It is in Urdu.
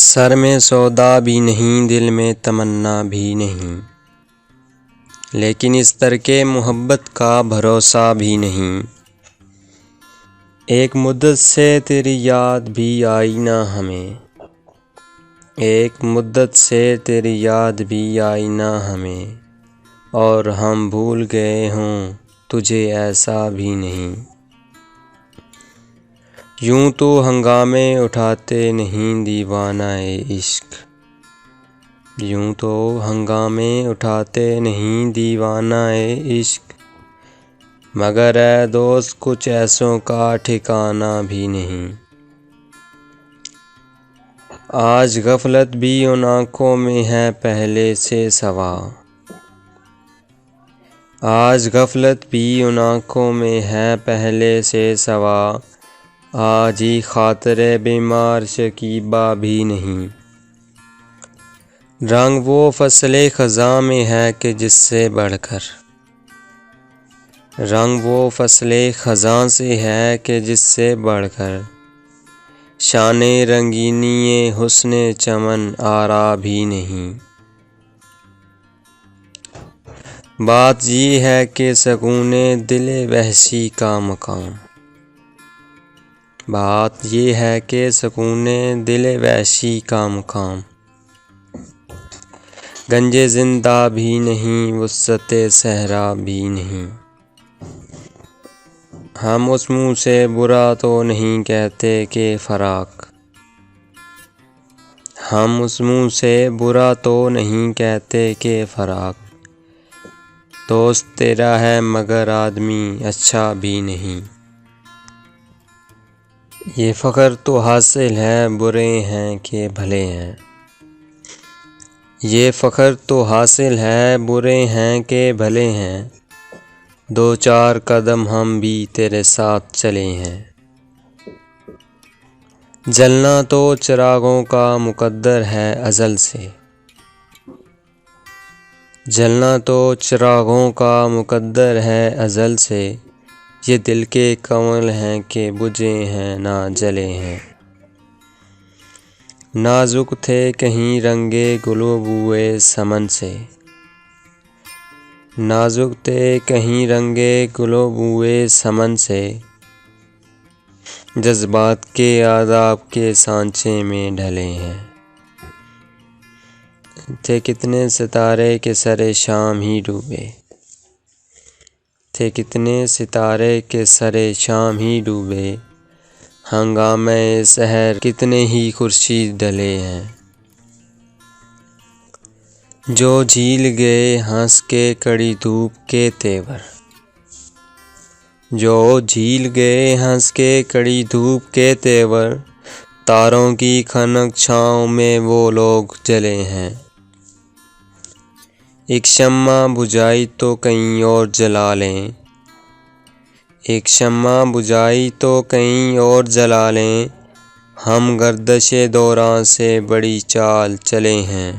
سر میں سودا بھی نہیں، دل میں تمنا بھی نہیں، لیکن اس ترک محبت کا بھروسہ بھی نہیں۔ ایک مدت سے تیری یاد بھی آئی نہ ہمیں، ایک مدت سے تیری یاد بھی آئی نہ ہمیں، اور ہم بھول گئے ہوں تجھے ایسا بھی نہیں۔ یوں تو ہنگامے اٹھاتے نہیں دیوانہ عشق، یوں تو ہنگامے اٹھاتے نہیں دیوانہ عشق، مگر اے دوست کچھ ایسوں کا ٹھکانہ بھی نہیں۔ آج غفلت بھی ان آنکھوں میں ہے پہلے سے سوا، آج غفلت بھی ان آنکھوں میں ہے پہلے سے سوا، آج ہی خاطر بیمار شکیبہ بھی نہیں۔ رنگ وہ فصل خزاں میں ہے کہ جس سے بڑھ کر، رنگ وہ فصل خزاں سے ہے کہ جس سے بڑھ کر، شان رنگینی حسن چمن آرا بھی نہیں۔ بات یہ ہے کہ سکون دل وحشی کا مقام، بات یہ ہے کہ سکون دل وحشی کا مقام، گنج زندہ بھی نہیں، وسعت صحرا بھی نہیں۔ ہم اس منہ سے برا تو نہیں کہتے کہ فراق، ہم اس منہ سے برا تو نہیں کہتے کہ فراق، دوست تیرا ہے مگر آدمی اچھا بھی نہیں۔ یہ فخر تو حاصل ہے برے ہیں کہ بھلے ہیں، یہ فخر تو حاصل ہے برے ہیں کہ بھلے ہیں، دو چار قدم ہم بھی تیرے ساتھ چلے ہیں۔ جلنا تو چراغوں کا مقدر ہے ازل سے، جلنا تو چراغوں کا مقدر ہے ازل سے، یہ دل کے کنول ہیں کہ بجھے ہیں نہ جلے ہیں۔ نازک تھے کہیں رنگے گل و بوئے سمن سے، نازک تھے کہیں رنگے گل و بوئے سمن سے، جذبات کے آداب کے سانچے میں ڈھلے ہیں۔ تھے کتنے ستارے کہ سر شام ہی ڈوبے، تھے کتنے ستارے کہ سر شام ہی ڈوبے، ہنگامہ سحر کتنے ہی خورشید ڈھلے ہیں۔ جو جھیل گئے ہنس کے کڑی دھوپ کے تیور، جو جھیل گئے ہنس کے کڑی دھوپ کے تیور، تاروں کی خنک چھاؤں میں وہ لوگ جلے ہیں۔ ایک شمع بجھائی تو کہیں اور جلا لیں، ایک شمع بجھائی تو کہیں اور جلا لیں، ہم گردش دوران سے بڑی چال چلے ہیں۔